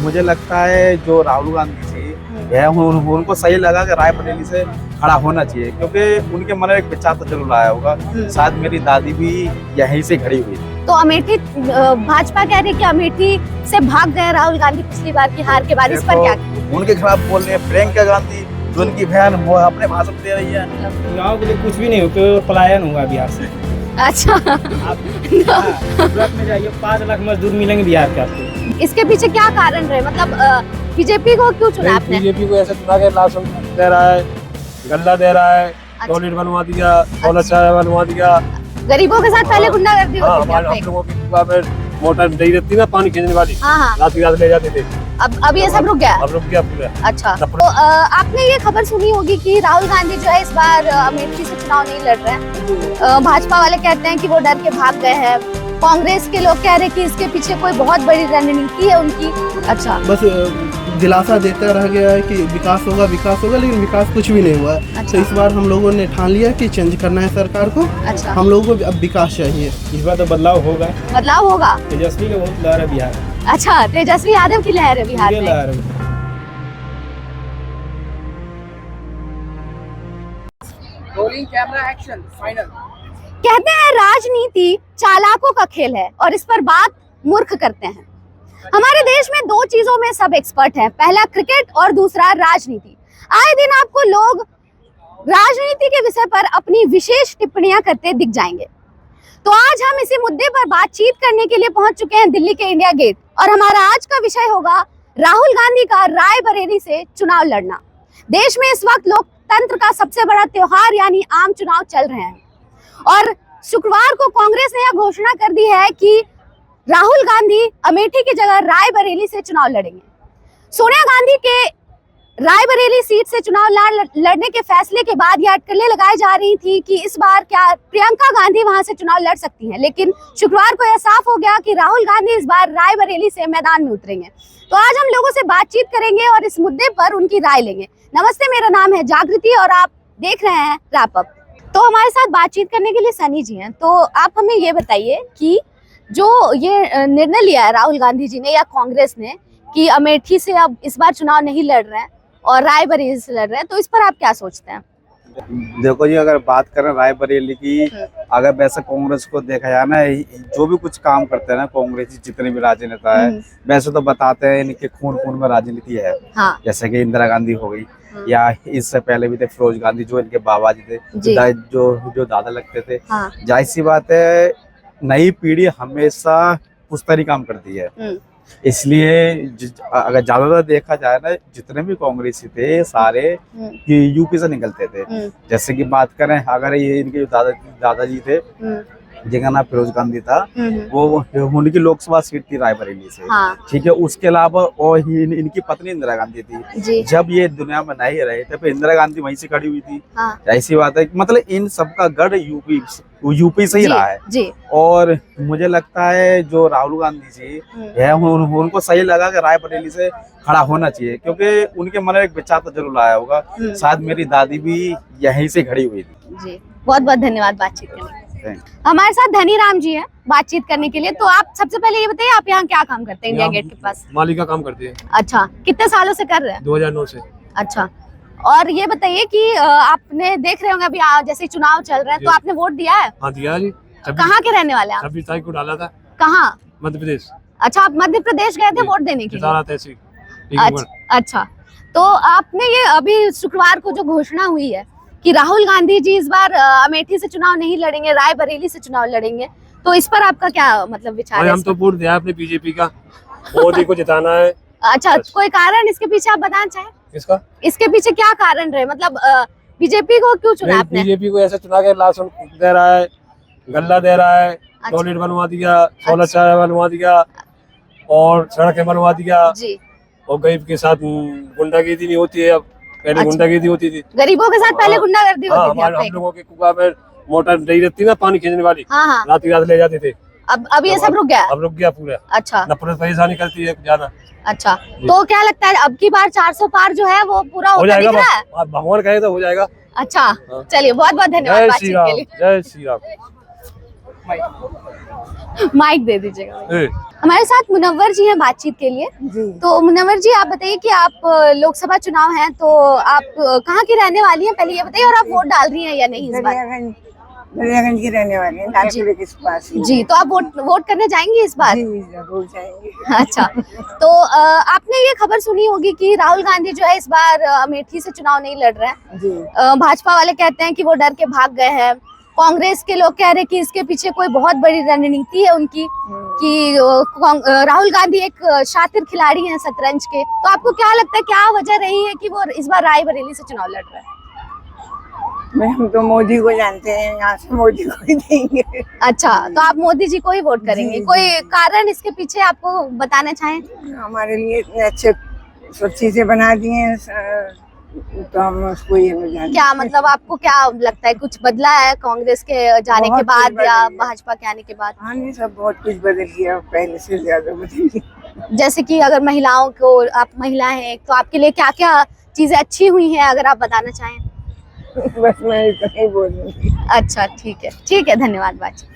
मुझे लगता है जो राहुल गांधी जी है उनको सही लगा कि रायबरेली से खड़ा होना चाहिए, क्योंकि उनके मन में एक विचार तो जरूर आया होगा। शायद मेरी दादी भी यहीं से खड़ी हुई। तो अमेठी भाजपा कह रही है कि अमेठी से भाग गए राहुल गांधी पिछली बार की हार के बाद, इस पर क्या? उनके खिलाफ बोल रहे हैं प्रियंका गांधी, जो उनकी बहन, वो अपने भाषण दे रही है। चुनाव के लिए कुछ भी नहीं हो, पलायन हुआ बिहार से। अच्छा सूरत में जाइए, 5 लाख मजदूर मिलेंगे बिहार के आपको। इसके पीछे क्या कारण रहे? मतलब बीजेपी को क्यों चुना आपने? बीजेपी को ऐसा चुना के राशन दे रहा है, गल्ला दे रहा है, टॉयलेट बनवा दिया, शौचालय बनवा दिया। गरीबों के साथ पहले गुंडागर्दी होती थी। हम लोगों की कुआं में मोटर नहीं रहती ना, पानी खींचने वाली, हाँ। रात ले जाते थे। अब ये सब रुक गया? अब रुक गया पूरा। अच्छा, तो आपने ये खबर सुनी होगी कि राहुल गांधी जो है इस बार अमेठी से चुनाव नहीं लड़ रहे हैं। भाजपा वाले कहते हैं कि वो डर के भाग गए हैं। कांग्रेस के लोग कह रहे हैं कि इसके पीछे कोई बहुत बड़ी रणनीति है उनकी। अच्छा, बस दिलासा देता रह गया है कि विकास होगा, लेकिन विकास कुछ भी नहीं हुआ। अच्छा। तो इस बार हम लोगों ने ठान लिया कि चेंज करना है सरकार को। अच्छा, हम लोगों को अब विकास चाहिए। इस बार तो बदलाव होगा। बदलाव होगा? तेजस्वी का बहुत लहर है बिहार। अच्छा, तेजस्वी यादव की लहर है बिहार में। Rolling camera action final. कहते हैं राजनीति चालाकों का खेल है और इस पर बात मूर्ख करते हैं। हमारे देश में 2 चीजों में सब एक्सपर्ट हैं, पहला क्रिकेट और दूसरा राजनीति। आए दिन आपको लोग राजनीति के विषय पर अपनी विशेष टिप्पणियां करते दिख जाएंगे। तो आज हम इसी मुद्दे पर बातचीत करने के लिए पहुंच चुके हैं दिल्ली के इंडिया गेट, और हमारा आज का विषय होगा राहुल गांधी का रायबरेली से चुनाव लड़ना। देश में इस वक्त लोकतंत्र का सबसे बड़ा त्योहार यानी आम चुनाव चल रहे हैं, और शुक्रवार को कांग्रेस ने यह घोषणा कर दी है कि राहुल गांधी अमेठी की जगह रायबरेली से चुनाव लड़ेंगे। सोनिया गांधी के रायबरेली सीट से चुनाव लड़ने के फैसले के बाद यह अटकलें लगाई जा रही थी कि इस बार क्या प्रियंका गांधी वहां से चुनाव लड़ सकती हैं, लेकिन शुक्रवार को यह साफ हो गया कि राहुल गांधी इस बार रायबरेली से मैदान में उतरेंगे। तो आज हम लोगों से बातचीत करेंगे और इस मुद्दे पर उनकी राय लेंगे। नमस्ते, मेरा नाम है जागृति और आप देख रहे हैं रैप अप। तो हमारे साथ बातचीत करने के लिए सनी जी हैं। तो आप हमें ये बताइए कि जो ये निर्णय लिया है राहुल गांधी जी ने या कांग्रेस ने कि अमेठी से अब इस बार चुनाव नहीं लड़ रहे हैं और रायबरेली से लड़ रहे हैं, तो इस पर आप क्या सोचते हैं? देखो जी, अगर बात करें रायबरेली की, अगर वैसे कांग्रेस को देखा जाए ना, जो भी कुछ काम करते हैं ना कांग्रेस जितने भी राजनेता है, वैसे तो बताते हैं इनके खून खून में राजनीति है। हाँ। जैसे कि इंदिरा गांधी हो गई, या इससे पहले भी थे फिरोज गांधी, जो इनके बाबा जी थे, जो दादा लगते थे। हाँ। जाहिर सी बात है, नई पीढ़ी हमेशा पुश्तैनी काम करती है, इसलिए अगर ज्यादातर देखा जाए ना, जितने भी कांग्रेसी थे सारे यूपी से निकलते थे। जैसे कि बात करें, अगर ये इनके दादाजी थे जिनका नाम फिरोज गांधी था, वो उनकी लोकसभा सीट थी रायबरेली से। हाँ। ठीक है, उसके अलावा और इनकी पत्नी इंदिरा गांधी थी। जब ये दुनिया में नहीं रहे थे, फिर इंदिरा गांधी वहीं से खड़ी हुई थी। हाँ। ऐसी बात है, मतलब इन सबका गढ़ यूपी से ही रहा है जी। और मुझे लगता है जो राहुल गांधी जी है उनको सही लगा कि रायबरेली से खड़ा होना चाहिए, क्योंकि उनके मन में एक विचार तो जरूर आया होगा। शायद मेरी दादी भी यहीं से खड़ी हुई थी जी। बहुत बहुत धन्यवाद बातचीत करने के लिए। हमारे साथ धनी राम जी हैं बातचीत करने के लिए। तो आप सबसे पहले ये बताइए, आप यहाँ क्या काम करते हैं इंडिया गेट के पास? माली का काम करते हैं। अच्छा, कितने सालों से कर रहे हैं? 2009 से। अच्छा, और ये बताइए कि आपने देख रहे होंगे अभी जैसे चुनाव चल रहे हैं, तो आपने वोट दिया है? हाँ, दिया जी। कहाँ के रहने वाले हैं? 26 तारीख को डाला था। कहाँ? मध्य प्रदेश। अच्छा, आप मध्य प्रदेश गए थे वोट देने के लिए? अच्छा, तो आपने ये अभी शुक्रवार को जो घोषणा हुई है कि राहुल गांधी जी इस बार अमेठी से चुनाव नहीं लड़ेंगे, रायबरेली से चुनाव लड़ेंगे, तो इस पर आपका क्या मतलब विचार है? हम तो वोट दिया अपने बीजेपी का, मोदी को जिताना है। अच्छा, कोई कारण इसके पीछे आप बताना चाहें? किसका? इसके पीछे क्या कारण रहे, मतलब बीजेपी को क्यों चुना आपने? बीजेपी को ऐसा चुना के राशन दे रहा है, गल्ला दे रहा है, टॉयलेट बनवा दिया, शौचालय बनवा दिया और सड़कें बनवा दिया जी। और गरीब के साथ गुंडागर्दी नहीं होती है अब, पहले गुंडागर्दी होती थी। गरीबों के साथ पहले गुंडागर्दी होती थी। हम लोगों के कुआं में मोटर नहीं रहती ना, पानी खींचने वाली, रात ले जाते थे। अब ये सब रुक गया? अब रुक गया पूरा। अच्छा, न पुलिस परेशानी करती है ज्यादा। अच्छा, तो क्या लगता है अब की बार 400 पार जो है वो पूरा हो जाएगा? भगवान कहे तो हो जाएगा। अच्छा, चलिए बहुत बहुत धन्यवाद बातचीत के लिए। जय श्री राम। माइक दे दीजिएगा। ए, हमारे साथ मुनव्वर जी हैं बातचीत के लिए। तो मुनव्वर जी, आप बताइए कि आप लोकसभा चुनाव हैं तो आप कहाँ की रहने वाली हैं, पहले ये बताइए, और आप वोट डाल रही हैं या नहीं इस बार? दरियागंज की रहने वाले हैं, लाल किले के पास ही। जी, तो आप वोट करने जाएंगी इस बार? जी, जरूर जाएंगे। अच्छा, तो आपने ये खबर सुनी होगी कि राहुल गांधी जो है इस बार अमेठी से चुनाव नहीं लड़ रहे हैं। जी। भाजपा वाले कहते हैं कि वो डर के भाग गए हैं। कांग्रेस के लोग कह रहे हैं कि इसके पीछे कोई बहुत बड़ी रणनीति है उनकी, कि राहुल गांधी एक शातिर खिलाड़ी हैं शतरंज के। तो आपको क्या लगता है, क्या वजह रही है कि वो इस बार रायबरेली से चुनाव लड़ रहे हैं? हम तो मोदी को जानते हैं, यहाँ से मोदी को ही देंगे। अच्छा, तो आप मोदी जी को ही वोट करेंगे। जी, कोई कारण इसके पीछे आपको बताना चाहें? हमारे लिए इतने अच्छे सब चीजें बना दिए हैं, तो हम उसको ये जानते क्या मतलब आपको क्या लगता है, कुछ बदला है कांग्रेस के जाने के बहुत बाद कुछ या बदल गया। भाजपा के आने के बाद? हाँ जी, सब बहुत कुछ बदल गया, पहले से ज्यादा बदल गया। जैसे कि अगर महिलाओं को, आप महिला हैं तो आपके लिए क्या क्या चीजें अच्छी हुई हैं, अगर आप बताना चाहें? बस मैं इतना ही बोलूंगी। अच्छा, ठीक है, धन्यवाद बाजी।